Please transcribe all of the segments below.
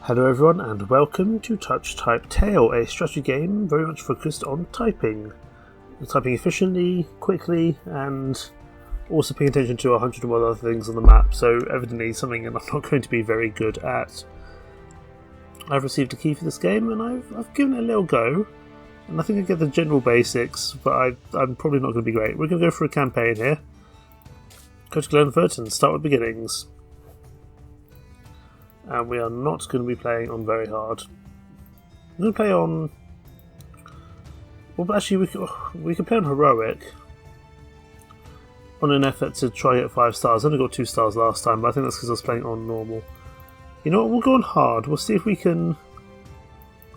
Hello everyone and welcome to Touch Type Tale, a strategy game very much focused on typing. Typing efficiently, quickly, and also paying attention to 101 other things on the map, so evidently something I'm not going to be very good at. I've received a key for this game and I've given it a little go, and I think I get the general basics, but I'm probably not going to be great. We're going to go for a campaign here. Go to Glenford and start with beginnings. And we are not going to be playing on very hard. I'm going to play on... Well, actually, we can play on heroic. On an effort to try and get 5 stars. I only got 2 stars last time, but I think that's because I was playing on normal. You know what? We'll go on hard. We'll see if we can...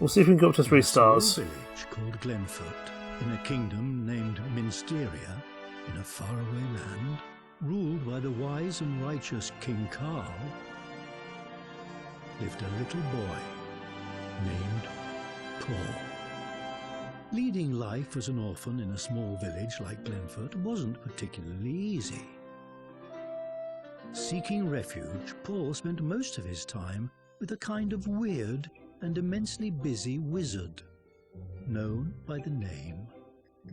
go up to 3 stars. A village called Glenford, in a kingdom named Minsteria, in a faraway land, ruled by the wise and righteous King Carl, lived a little boy named Paul. Leading life as an orphan in a small village like Glenford wasn't particularly easy. Seeking refuge, Paul spent most of his time with a kind of weird and immensely busy wizard, known by the name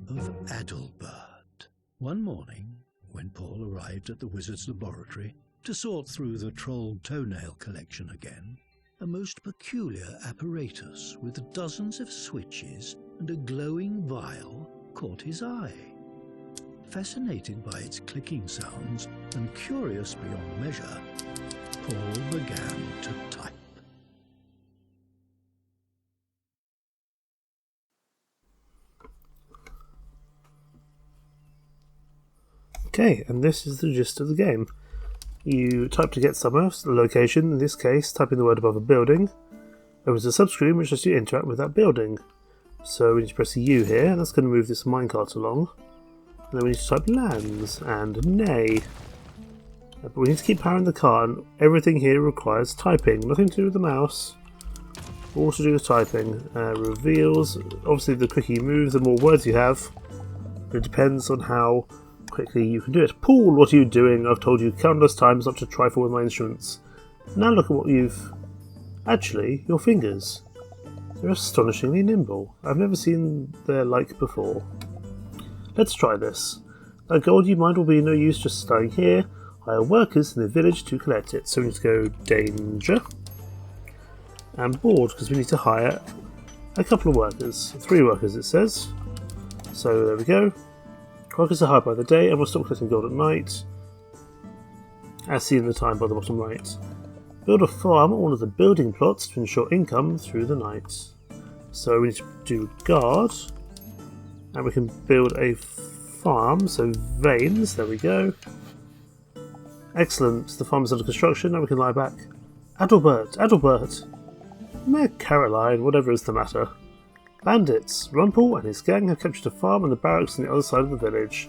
of Adalbert. One morning, when Paul arrived at the wizard's laboratory, to sort through the troll toenail collection again, a most peculiar apparatus with dozens of switches and a glowing vial caught his eye. Fascinated by its clicking sounds and curious beyond measure, Paul began to type. Okay, and this is the gist of the game. You type to get somewhere, the location, in this case, typing the word above a building. Opens a subscreen which lets you interact with that building. So we need to press the U here, and that's going to move this minecart along. And then we need to type lands and nay. But we need to keep powering the car, and everything here requires typing. Nothing to do with the mouse. All to do with typing. Reveals, obviously the quicker you move, the more words you have. It depends on how quickly you can do it. Paul, what are you doing? I've told you countless times not to trifle with my instruments. Now look at what you've... Actually, your fingers. They're astonishingly nimble. I've never seen their like before. Let's try this. That gold you mined will be no use just staying here. Hire workers in the village to collect it. So we need to go danger. And board, because we need to hire a couple of workers. 3 workers it says. So there we go. Workers are hired by the day and will stop collecting gold at night, as seen in the time by the bottom right. Build a farm on one of the building plots to ensure income through the night. So we need to do guard, and we can build a farm, so veins, there we go. Excellent, the farm is under construction, now we can lie back. Adalbert! Mare Caroline, whatever is the matter. Bandits! Rumpel and his gang have captured a farm and the barracks on the other side of the village.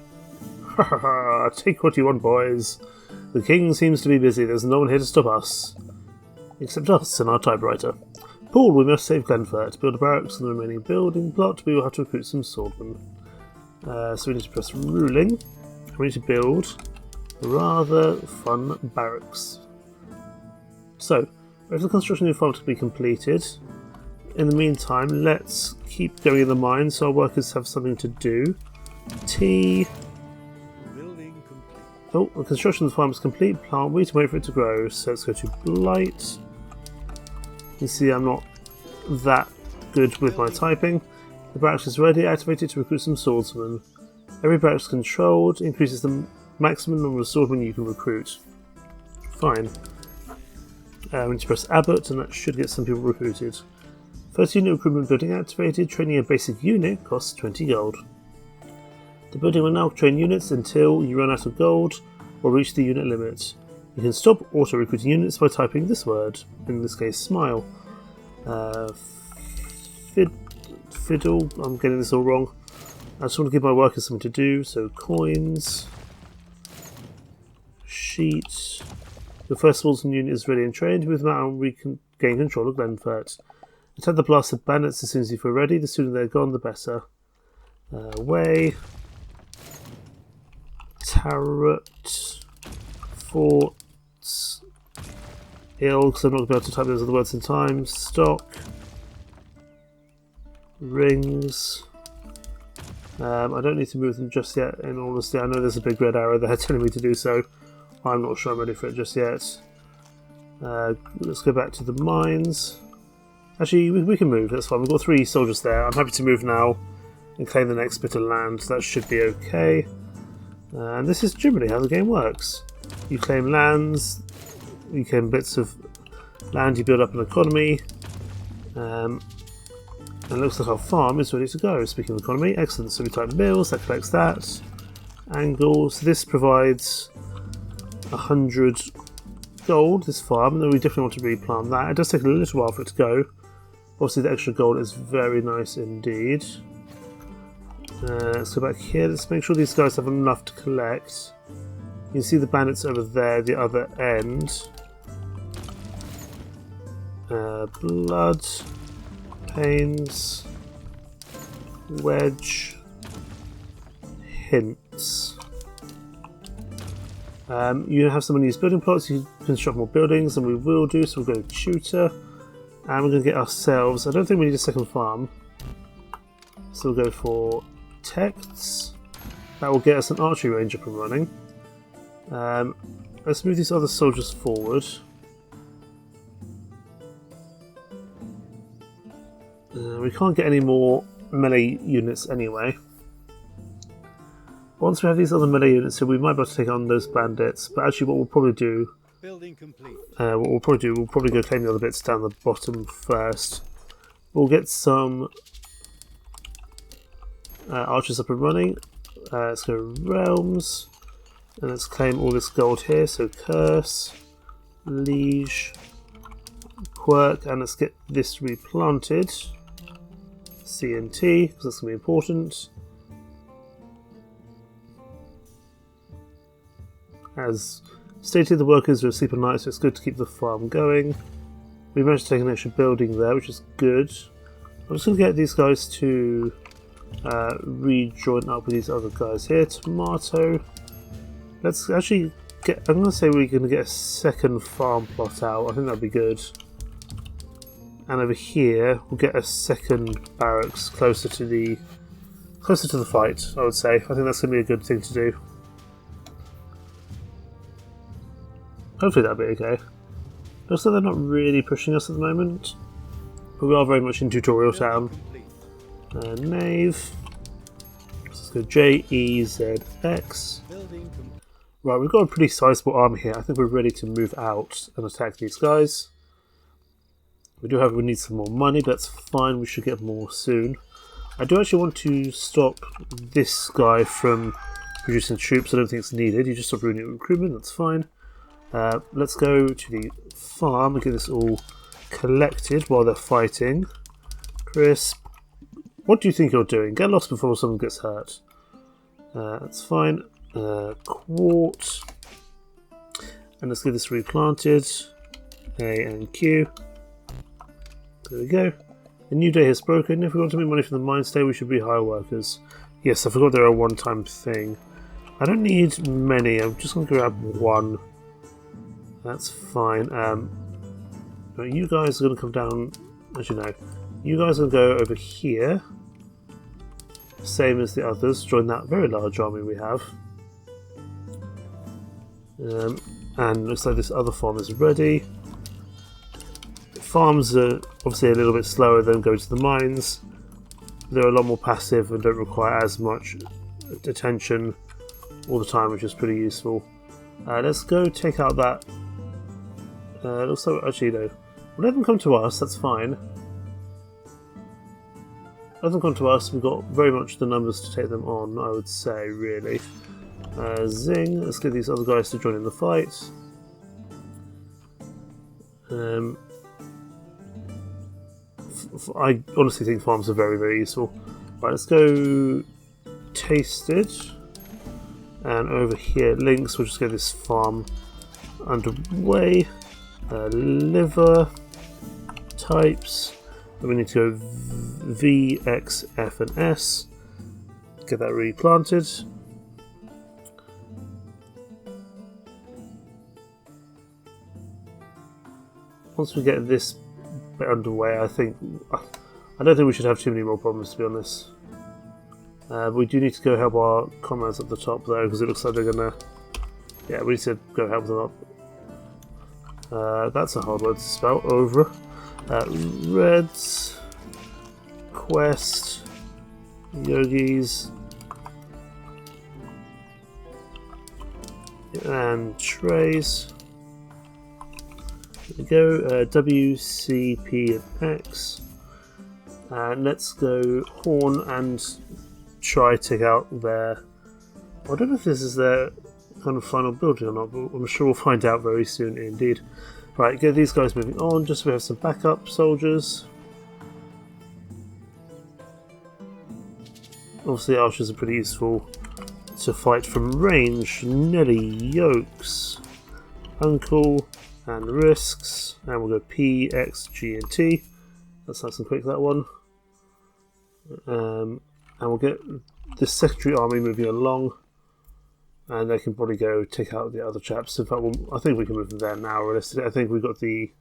Ha ha ha! Take what you want, boys. The king seems to be busy. There's no one here to stop us. Except us and our typewriter. Paul, we must save Glenford. To build a barracks on the remaining building plot, we will have to recruit some swordmen. So we need to press ruling. We need to build a rather fun barracks. So, wait for the construction of the farm to be completed. In the meantime, let's keep going in the mine so our workers have something to do. T. Building complete. Oh, the construction of the farm is complete. Plant wheat and wait for it to grow. So let's go to blight. You see, I'm not that good with my typing. The barracks is ready. Activated to recruit some swordsmen. Every barracks controlled increases the maximum number of swordsmen you can recruit. Fine. We need to press Abbott, and that should get some people recruited. First unit recruitment building activated. Training a basic unit costs 20 gold. The building will now train units until you run out of gold or reach the unit limit. You can stop auto-recruiting units by typing this word, in this case smile. Fiddle, I'm getting this all wrong. I just want to give my workers something to do, so coins. Sheet. Your first swordsman unit is ready and trained. With that, we can gain control of Glenford. Attack the blasted bandits as soon as you feel ready. The sooner they're gone, the better. Way. Tarot. Forts. ill because I'm not going to be able to type those other words in time. Stock. Rings. I don't need to move them just yet, in all honesty. I know there's a big red arrow there telling me to do so. I'm not sure I'm ready for it just yet. Let's go back to the mines. Actually, we can move, that's fine. We've got 3 soldiers there. I'm happy to move now and claim the next bit of land. That should be okay. And this is generally how the game works. You claim lands, you claim bits of land, you build up an economy. And it looks like our farm is ready to go. Speaking of economy, excellent. So we type mills, that collects that. Angles, so this provides 100 gold, this farm, and then we definitely want to replant that. It does take a little while for it to go. Obviously the extra gold is very nice indeed. Let's go back here, let's make sure these guys have enough to collect. You can see the bandits over there, the other end. Blood, pains, wedge, hints. You have some unused building plots, you can construct more buildings, and we will do, so we'll go to tutor. And we're going to get ourselves, I don't think we need a second farm, so we'll go for texts. That will get us an archery range up and running. Let's move these other soldiers forward. We can't get any more melee units anyway. Once we have these other melee units here, we might be able to take on those bandits, but actually what we'll probably do... Building complete. we'll probably go claim the other bits down the bottom first. We'll get some archers up and running. Let's go realms, and let's claim all this gold here. So curse, liege, quirk, and let's get this replanted. C and T, because that's going to be important. As stated, the workers are asleep at night, so it's good to keep the farm going. We managed to take an extra building there, which is good. I'm just going to get these guys to rejoin up with these other guys here. Tomato. Let's actually get... I'm going to say we're going to get a second farm plot out. I think that'd be good. And over here, we'll get a second barracks closer to the fight, I would say. I think that's going to be a good thing to do. Hopefully that'll be okay. Looks like they're not really pushing us at the moment, but we are very much in tutorial town. Knave. Let's go JEZX. Right, we've got a pretty sizable army here. I think we're ready to move out and attack these guys. We need some more money, but that's fine. We should get more soon. I do actually want to stop this guy from producing troops. I don't think it's needed. You just stop ruining recruitment. That's fine. Let's go to the farm and get this all collected while they're fighting. Crisp, what do you think you're doing? Get lost before someone gets hurt. That's fine. Quart, and let's get this replanted. A and Q. There we go. A new day has broken. If we want to make money from the mine stay, we should be hire workers. Yes, I forgot they're a one-time thing. I don't need many. I'm just going to grab one. That's fine. You guys are going to come down. Actually, no. You guys are going to go over here. Same as the others. Join that very large army we have. And looks like this other farm is ready. Farms are obviously a little bit slower than going to the mines. They're a lot more passive and don't require as much attention all the time, which is pretty useful. Let's go take out that. Looks like, actually, no. We'll let them come to us, that's fine. Let them come to us, we've got very much the numbers to take them on, I would say, really. Zing, let's get these other guys to join in the fight. I honestly think farms are very, very useful. Right, let's go tasted. And over here, links, we'll just get this farm underway. Liver, types, and we need to go V, X, F, and S. Get that replanted. once we get this bit underway, I don't think we should have too many more problems, to be honest. But we do need to go help our comrades at the top, though, because it looks like they're gonna... Yeah, we need to go help them up. That's a hard word to spell. Over. Reds. Quest. Yogis. And trays. There we go. W, C, P, and X. Let's go Horn and try to take out their... I don't know if this is their kind of final building or not, but I'm sure we'll find out very soon indeed. Right, get these guys moving on, just so we have some backup soldiers. Obviously archers are pretty useful to fight from range. Nelly, Yokes, Uncle, and Risks. And we'll go P, X, G, and T. That's nice and quick, that one. And we'll get the secondary army moving along. And they can probably go take out the other chaps. In fact, I think we can move them there now, realistically. I think we've got the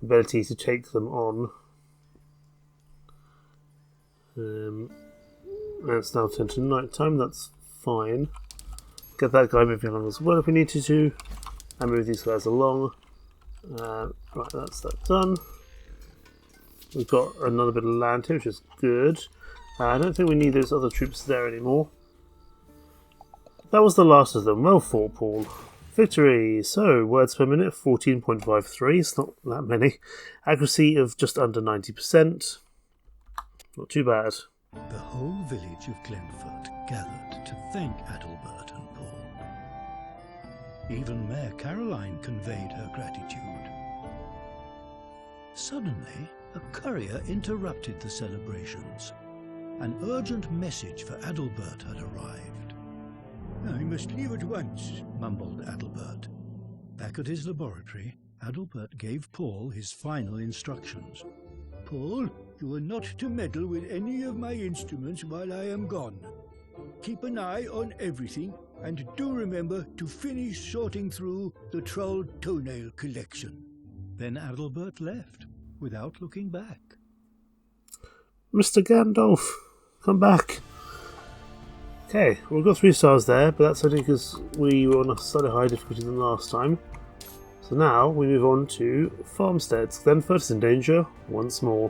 ability to take them on. And it's now turned to night time, that's fine. Get that guy moving along as well if we need to. And move these guys along. Right, that's that done. We've got another bit of land here, which is good. I don't think we need those other troops there anymore. That was the last of them. Well fought, Paul. Victory! So, words per minute, 14.53. It's not that many. Accuracy of just under 90%. Not too bad. The whole village of Glenford gathered to thank Adalbert and Paul. Even Mayor Caroline conveyed her gratitude. Suddenly, a courier interrupted the celebrations. An urgent message for Adalbert had arrived. "I must leave at once," mumbled Adalbert. Back at his laboratory, Adalbert gave Paul his final instructions. "Paul, you are not to meddle with any of my instruments while I am gone. Keep an eye on everything, and do remember to finish sorting through the troll toenail collection." Then Adalbert left, without looking back. Mr. Gandalf, come back. Okay, well, we've got 3 stars there, but that's only because we were on a slightly higher difficulty than last time. So now we move on to farmsteads. Glenford is in danger once more.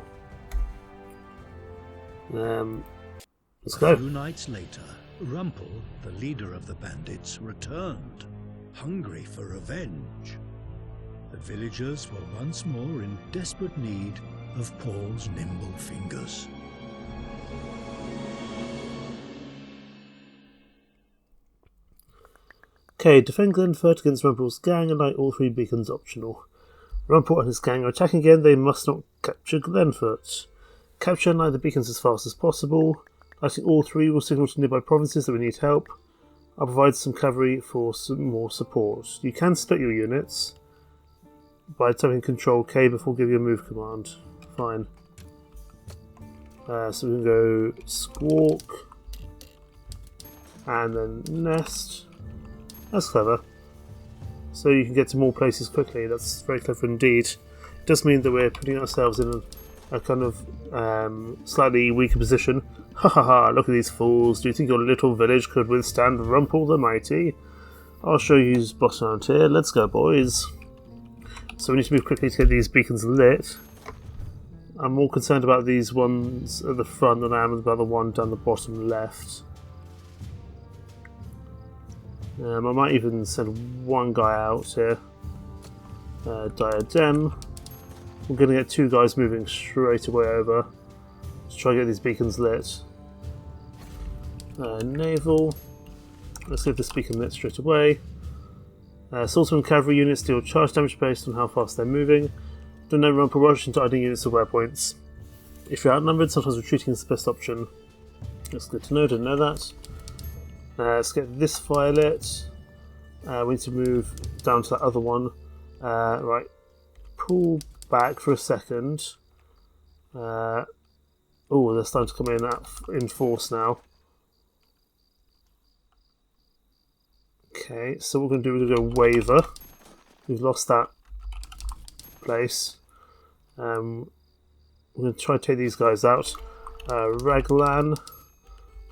Let's go. A few nights later, Rumpel, the leader of the bandits, returned, hungry for revenge. The villagers were once more in desperate need of Paul's nimble fingers. Okay, defend Glenford against Rumpel's gang and light all 3 beacons optional. Rumpel and his gang are attacking again, they must not capture Glenford. Capture and light the beacons as fast as possible. Lighting all 3 will signal to nearby provinces that we need help. I'll provide some cavalry for some more support. You can split your units by typing Control K before giving a move command. Fine. So we can go Squawk and then Nest. That's clever. So you can get to more places quickly. That's very clever indeed. It does mean that we're putting ourselves in a kind of slightly weaker position. Ha ha ha, look at these fools. Do you think your little village could withstand Rumpel the Mighty? I'll show you who's boss around here. Let's go, boys. So we need to move quickly to get these beacons lit. I'm more concerned about these ones at the front than I am about the one down the bottom left. I might even send one guy out here. Diadem. We're going to get 2 guys moving straight away over to try and get these beacons lit. Naval. Let's get this beacon lit straight away. Swordsman cavalry units deal charge damage based on how fast they're moving. Don't know, run per rush into idle units of wear points. If you're outnumbered, sometimes retreating is the best option. That's good to know, didn't know that. Let's get this fire lit. We need to move down to that other one. Right, pull back for a second. Oh, they're starting to come in force now. Okay, so what we're going to do, we're going to go waver. We've lost that place. We're going to try to take these guys out. Raglan,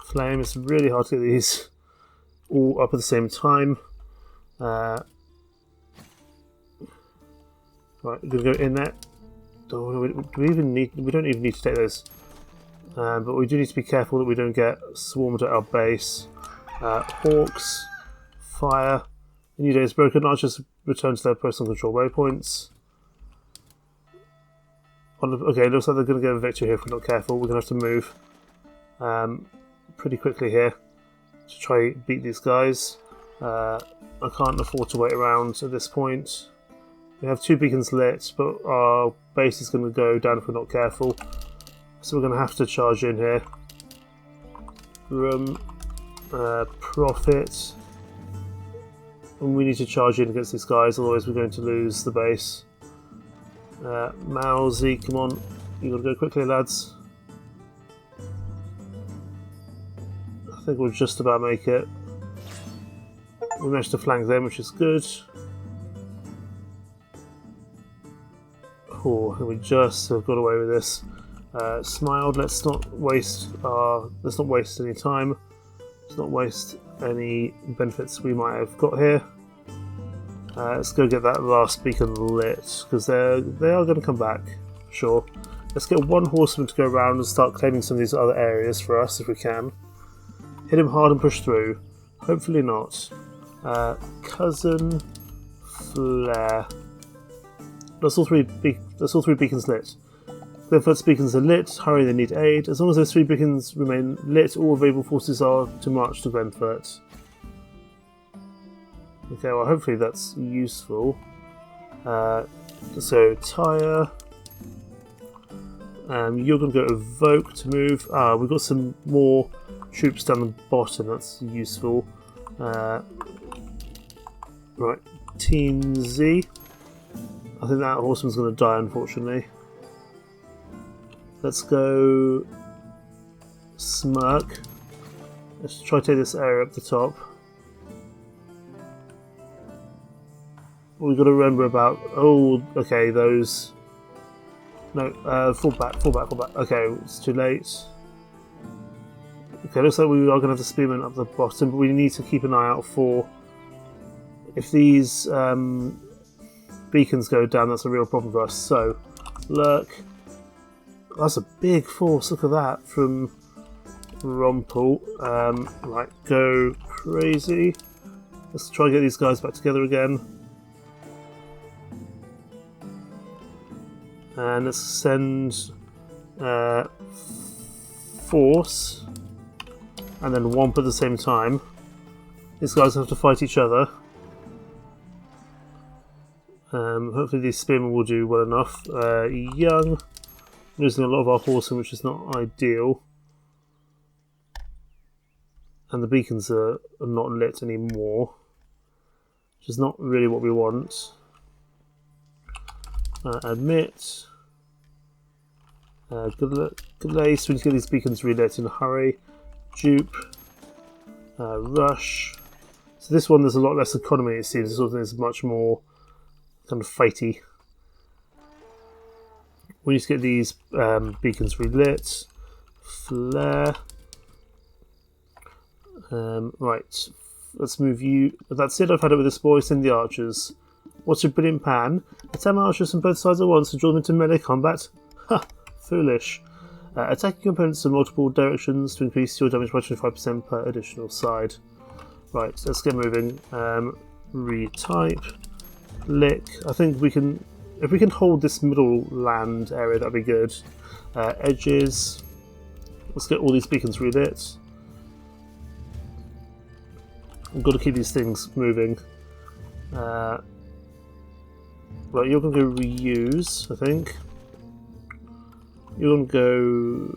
Flame. It's really hard to get these all up at the same time. Right, we're going to go in there. Do we even need? We don't even need to take those. But we do need to be careful that we don't get swarmed at our base. Hawks, fire. The new day is broken. Archers return to their personal control waypoints. Okay, it looks like they're going to get a victory here if we're not careful. We're going to have to move pretty quickly here to try beat these guys. I can't afford to wait around at this point. We have 2 beacons lit, but our base is going to go down if we're not careful. So we're going to have to charge in here. Profit. And we need to charge in against these guys, otherwise we're going to lose the base. Mousy, come on. You gotta go quickly, lads. I think we'll just about make it. We managed to flank them, which is good. Oh, we just have got away with this. Smiled. Let's not waste any time. Let's not waste any benefits we might have got here. Let's go get that last beacon lit, because they are going to come back, for sure. Let's get 1 horseman to go around and start claiming some of these other areas for us, if we can. Hit him hard and push through. Hopefully not. Cousin, Flare. That's all three beacons lit. Glenford's beacons are lit. Hurry, they need aid. As long as those 3 beacons remain lit, all available forces are to march to Glenford. Okay, well hopefully that's useful. So Tyre. You're going to go Evoke to move. We've got some more troops down the bottom. That's useful. Right, Team Z. I think that horseman's going to die, unfortunately. Let's go Smirk. Let's try to take this area up the top. We've got to remember about... Oh, okay, those... No, fall back. Okay, it's too late. Okay, looks like we are going to have the spearmen up the bottom, but we need to keep an eye out for... If these beacons go down, that's a real problem for us. So, Lurk. That's a big force, look at that, from Rompel. Right, go crazy. Let's try and get these guys back together again. And let's send Force and then Womp at the same time. These guys have to fight each other. Hopefully these spearmen will do well enough. Young. Losing a lot of our horsemen, which is not ideal. And the beacons are not lit anymore, which is not really what we want. Admit. Glace, we need to get these beacons relit in a hurry. Dupe. Rush. So this one there's a lot less economy, it seems. This one is much more kind of fighty. We need to get these beacons relit. Flare. Right, let's move you. That's it, I've had it with this boy. Send the archers. What's your brilliant plan? Attack archers from both sides at once and draw them into melee combat? Ha! Foolish. Attacking components in multiple directions to increase your damage by 25% per additional side. Right, let's get moving. Retype. Lick. I think we can... If we can hold this middle land area, that'd be good. Edges. Let's get all these beacons relit. We've got to keep these things moving. Right, you're going to go reuse, I think. You're going to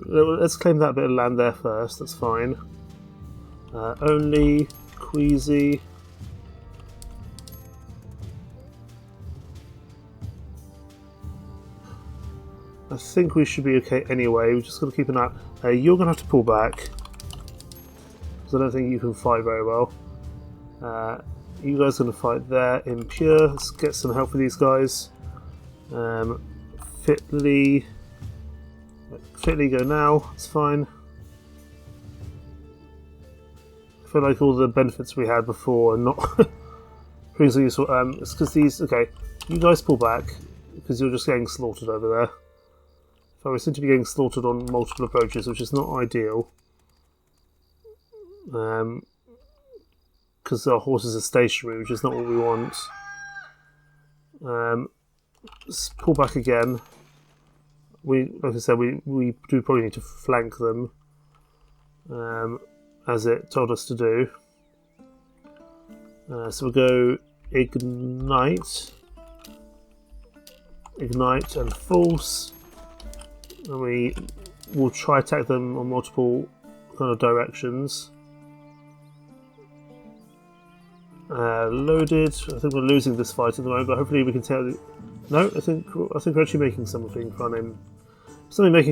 go... Let's claim that bit of land there first, that's fine. Only, Queasy. I think we should be okay anyway, we've just got to keep an eye out. You're going to have to pull back, because I don't think you can fight very well. You guys are going to fight there, Impure. Let's get some help for these guys. Fitly go now, it's fine. I feel like all the benefits we had before are not being so useful. It's because these, okay, you guys pull back, because you're just getting slaughtered over there. So we seem to be getting slaughtered on multiple approaches, which is not ideal. Because our horses are stationary, which is not what we want. Let's pull back again. Like I said, we do probably need to flank them, as it told us to do. So we'll go ignite, and force, and we will try attack them on multiple kind of directions. Loaded. I think we're losing this fight at the moment, but hopefully we can tell. No, I think we're actually making something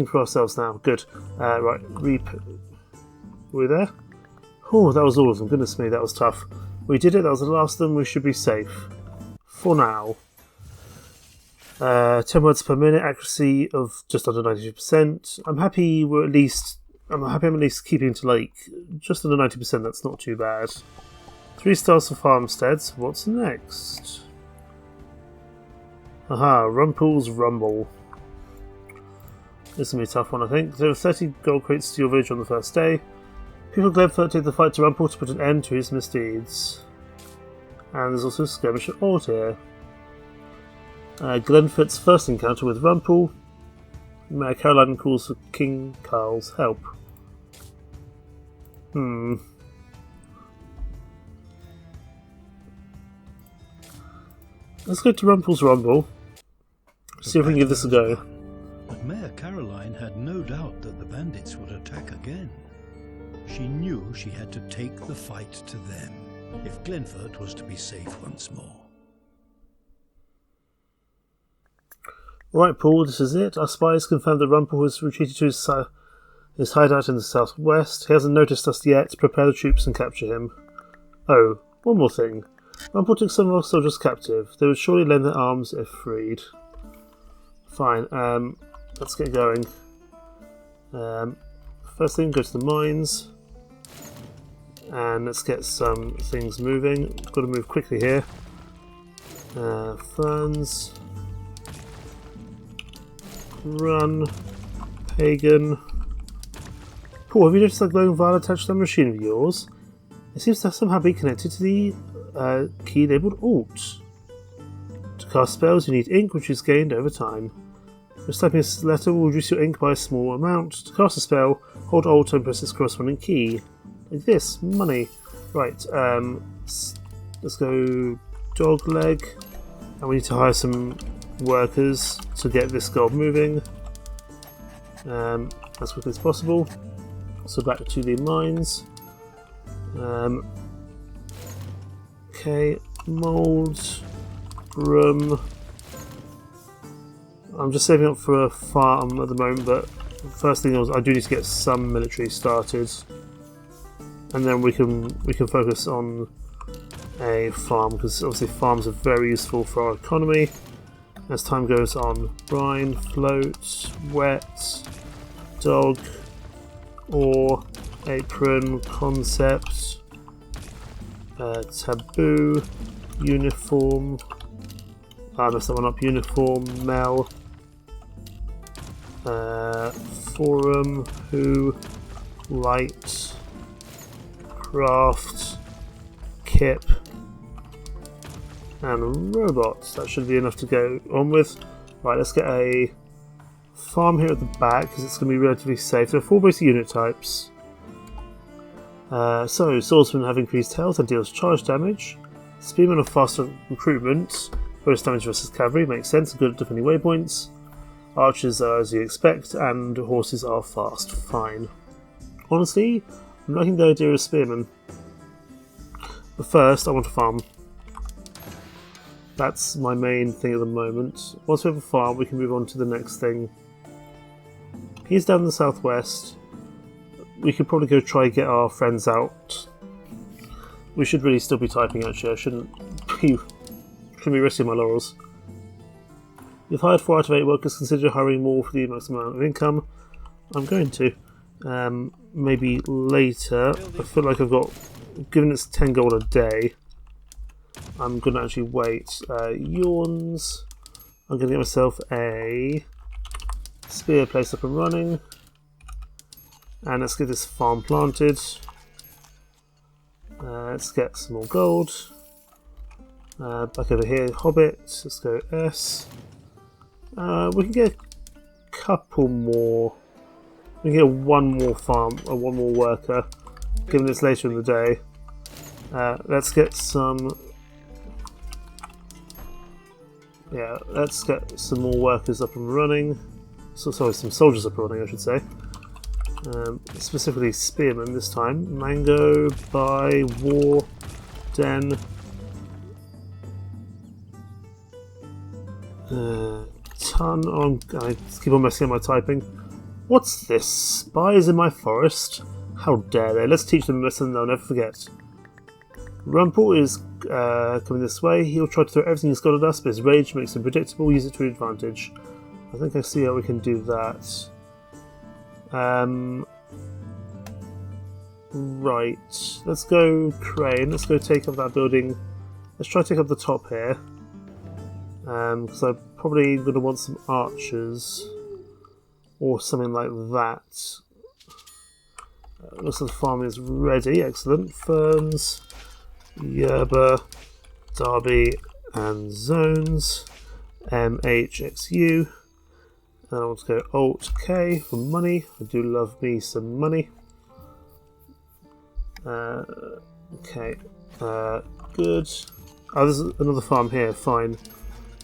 for ourselves now. Good. Right, reap. Were we there? Oh, that was all of them. Goodness me, that was tough. We did it. That was the last of them. We should be safe for now. 10 words per minute, accuracy of just under 92%. I'm happy I'm at least keeping to like just under 90%. That's not too bad. 3 stars for farmsteads. What's next? Aha, Rumpel's Rumble. This is going to be a tough one, I think. There were 30 gold crates to your village on the first day. People Glenford take the fight to Rumpel to put an end to his misdeeds. And there's also a skirmish at Ord here. Glenford's first encounter with Rumpel. Mayor Caroline calls for King Carl's help. Let's go to Rumpel's Rumble. See if we can give this a go. But Mayor Caroline had no doubt that the bandits would attack again. She knew she had to take the fight to them if Glenford was to be safe once more. Right, Paul, this is it. Our spies confirmed that Rumpel has retreated to his hideout in the southwest. He hasn't noticed us yet. Prepare the troops and capture him. Oh, one more thing. Rumpel took some of our soldiers captive. They would surely lend their arms if freed. Fine, let's get going. First thing, go to the mines. And let's get some things moving. Got to move quickly here. Ferns. Run. Pagan. Paul, have you noticed that glowing vial attached to that machine of yours? It seems to somehow be connected to the key labelled Alt. To cast spells, you need ink, which is gained over time. Just typing this letter will reduce your ink by a small amount. To cast a spell, hold Alt and press its corresponding key. Like this. Money. Right, let's go dog leg. And we need to hire some workers to get this gold moving. As quickly as possible. So back to the mines. Okay, mould, room. I'm just saving up for a farm at the moment, but first thing is I do need to get some military started, and then we can focus on a farm, because obviously farms are very useful for our economy as time goes on. Brine, float, wet, dog, ore, apron, concept, taboo, uniform. I messed that one up. Uniform, Mel, forum, who, light, craft, kip, and robots. That should be enough to go on with. Right, let's get a farm here at the back because it's going to be relatively safe. There are 4 basic unit types. So, swordsmen have increased health and deals charge damage. Spearmen have faster recruitment. Bonus damage versus cavalry makes sense, good at defending waypoints. Archers are as you expect, and horses are fast. Fine. Honestly, I'm liking the idea of spearmen. But first, I want a farm. That's my main thing at the moment. Once we have a farm, we can move on to the next thing. He's down in the southwest. We could probably go try and get our friends out. We should really still be typing, actually. I shouldn't be resting my laurels. You've hired 4 out of 8 workers. Consider hiring more for the maximum amount of income. I'm going to. Maybe later. I feel like I've got... Given it's 10 gold a day, I'm going to actually wait. Yawns. I'm going to get myself a spear place up and running. And let's get this farm planted. Let's get some more gold. Back over here, Hobbit. Let's go S. We can get a couple more. We can get one more farm, or one more worker, given it's later in the day. Let's get some. Yeah, let's get some more workers up and running. Sorry, some soldiers up and running, I should say. Specifically spearmen this time. Mango, buy, war, den. Ton on. I keep on messing up my typing. What's this? Spies in my forest? How dare they? Let's teach them a lesson they'll never forget. Rumpel is coming this way. He'll try to throw everything he's got at us, but his rage makes him predictable. Use it to your advantage. I think I see how we can do that. Right. Let's go Crane. Let's go take up that building. Let's try to take up the top here. Because I'm probably going to want some archers. Or something like that. Looks like the farm is ready. Excellent. Ferns, Yerba, Derby, and Zones. MHXU. And I want to go Alt K for money. I do love me some money. Okay. Good. Oh, there's another farm here. Fine.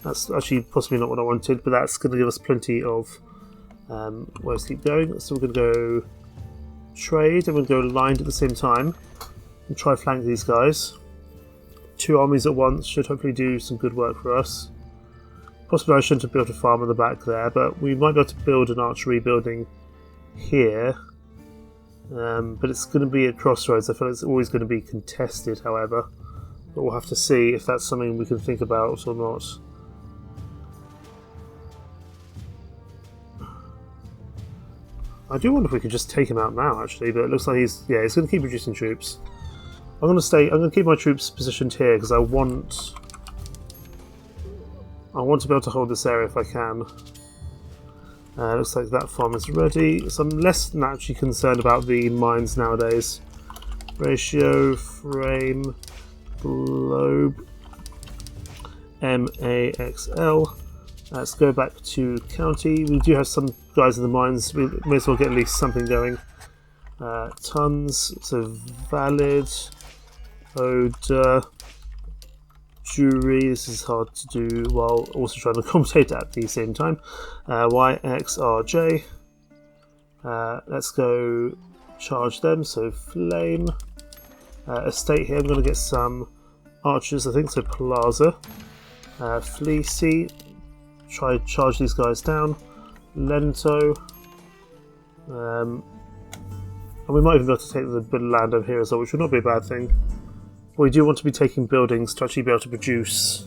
That's actually possibly not what I wanted, but that's going to give us plenty of ways to keep going. So we're going to go trade, and we're going to go aligned at the same time and try flank these guys. 2 armies at once should hopefully do some good work for us. Possibly I shouldn't have built a farm on the back there, but we might be able to build an archery building here. But it's going to be at crossroads. I feel like it's always going to be contested, however. But we'll have to see if that's something we can think about or not. I do wonder if we could just take him out now, actually, but it looks like he's going to keep reducing troops. I'm going to keep my troops positioned here because I want to be able to hold this area if I can. Looks like that farm is ready. So I'm less naturally concerned about the mines nowadays. Ratio, frame, globe, MAXL. Let's go back to county. We do have some guys in the mines. We may as well get at least something going. Tons, so valid, odor, jury. This is hard to do while also trying to accommodate at the same time. YXRJ. Let's go charge them. So flame. Estate here. I'm going to get some archers, I think. So plaza. Fleecy. Try to charge these guys down. Lento. And we might even be able to take the bit of land over here as well, which would not be a bad thing. But we do want to be taking buildings to actually be able to produce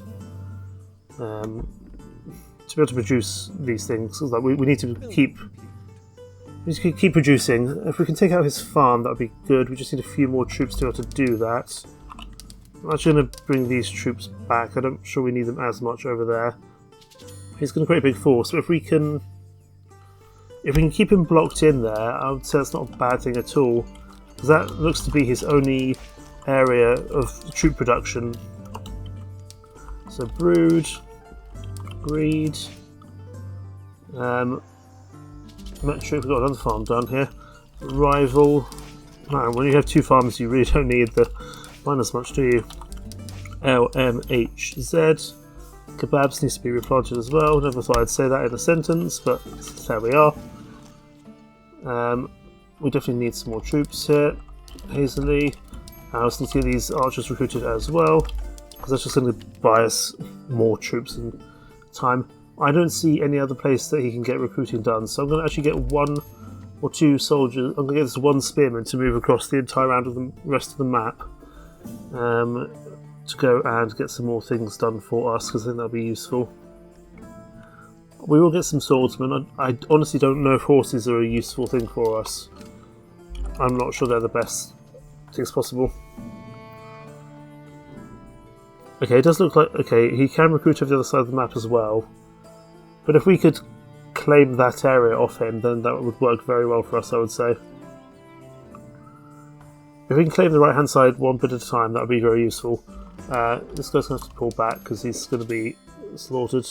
these things. Like we need to keep producing. If we can take out his farm, that would be good. We just need a few more troops to be able to do that. I'm actually going to bring these troops back. I'm not sure we need them as much over there. He's going to create a big force, but if we can keep him blocked in there, I would say that's not a bad thing at all, because that looks to be his only area of troop production. So brood, greed, metric. We've got another farm done here. Rival. Man, when you have 2 farms, you really don't need the mine as much, do you? LMHZ. Kebabs needs to be replanted as well. Never thought I'd say that in a sentence, but there we are. We definitely need some more troops here. Hazily. I also need to get these archers recruited as well, because that's just going to buy us more troops and time. I don't see any other place that he can get recruiting done, so I'm going to actually get 1 or 2 soldiers. I'm going to get this 1 spearman to move across the entire round of the rest of the map. To go and get some more things done for us, because I think that'll be useful. We will get some swordsmen. I honestly don't know if horses are a useful thing for us. I'm not sure they're the best things possible. Okay, it does look like... Okay, he can recruit over the other side of the map as well. But if we could claim that area off him, then that would work very well for us, I would say. If we can claim the right-hand side one bit at a time, that would be very useful. This guy's going to have to pull back because he's going to be slaughtered.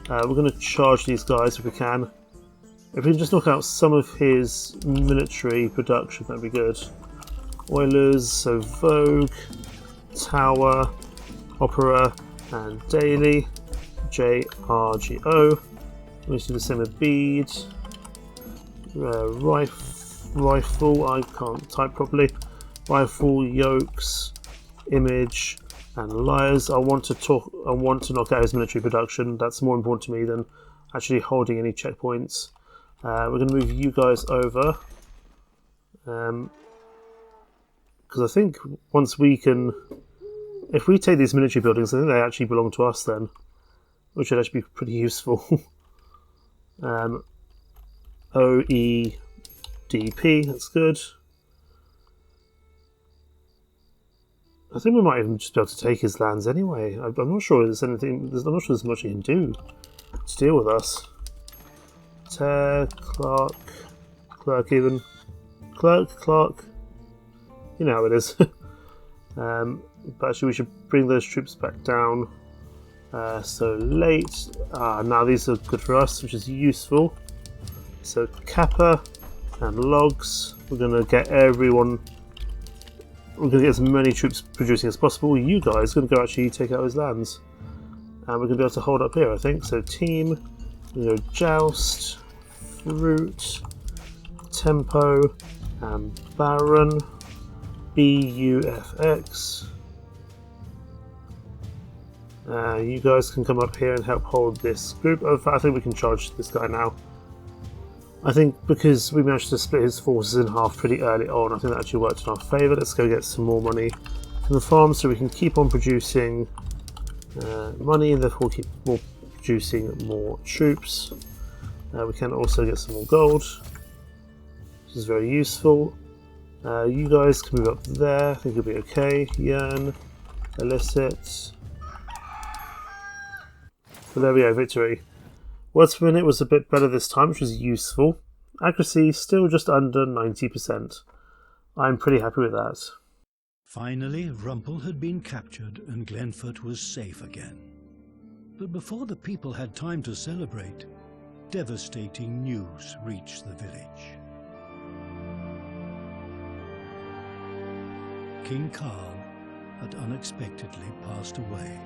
We're going to charge these guys if we can. If we can just knock out some of his military production, that'd be good. Oilers, so Vogue, Tower, Opera, and Daily. JRGO. We do the same with Bead. Rifle, I can't type properly. Rifle, Yokes, Image, and Liars. I want to knock out his military production. That's more important to me than actually holding any checkpoints. We're going to move you guys over. Because I think once we can... If we take these military buildings, I think they actually belong to us then. Which would actually be pretty useful. OEDP, that's good. I think we might even just be able to take his lands anyway. I'm not sure there's anything. I'm not sure there's much he can do to deal with us. Tear, Clark, even. Clark. You know how it is. But actually, we should bring those troops back down. So late. Now these are good for us, which is useful. So Kappa and Logs. We're going to get everyone. We're going to get as many troops producing as possible. You guys are going to go actually take out his lands. And we're going to be able to hold up here, I think. So Team. We're going to go Joust, Fruit, Tempo, and Baron. BUFX. You guys can come up here and help hold this group. In fact, I think we can charge this guy now. I think because we managed to split his forces in half pretty early on, I think that actually worked in our favour. Let's go get some more money from the farm so we can keep on producing money and therefore keep producing more troops. We can also get some more gold, which is very useful. You guys can move up there. I think you'll be okay. Yearn, Illicit. But there we go, victory. Words per minute was a bit better this time, which was useful. Accuracy still just under 90%. I'm pretty happy with that. Finally, Rumpel had been captured and Glenford was safe again. But before the people had time to celebrate, devastating news reached the village. King Carl had unexpectedly passed away,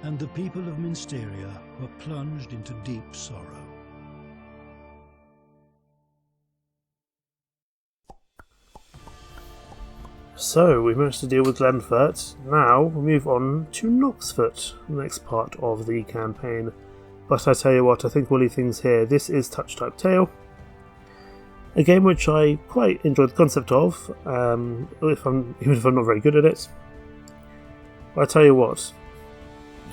and the people of Minsteria were plunged into deep sorrow. So, we managed to deal with Glenford. Now, we move on to Knoxford, the next part of the campaign. But I tell you what, I think we'll leave things here. This is Touch Type Tale, a game which I quite enjoyed the concept of, even if I'm not very good at it. But I tell you what,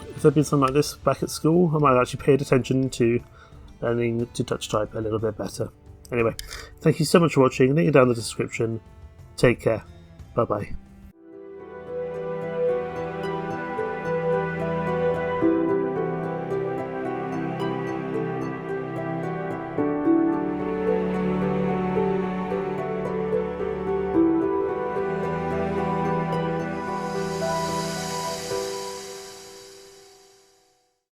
if there'd been something like this back at school, I might have actually paid attention to learning to touch type a little bit better. Anyway, thank you so much for watching. Link it down in the description. Take care. Bye bye.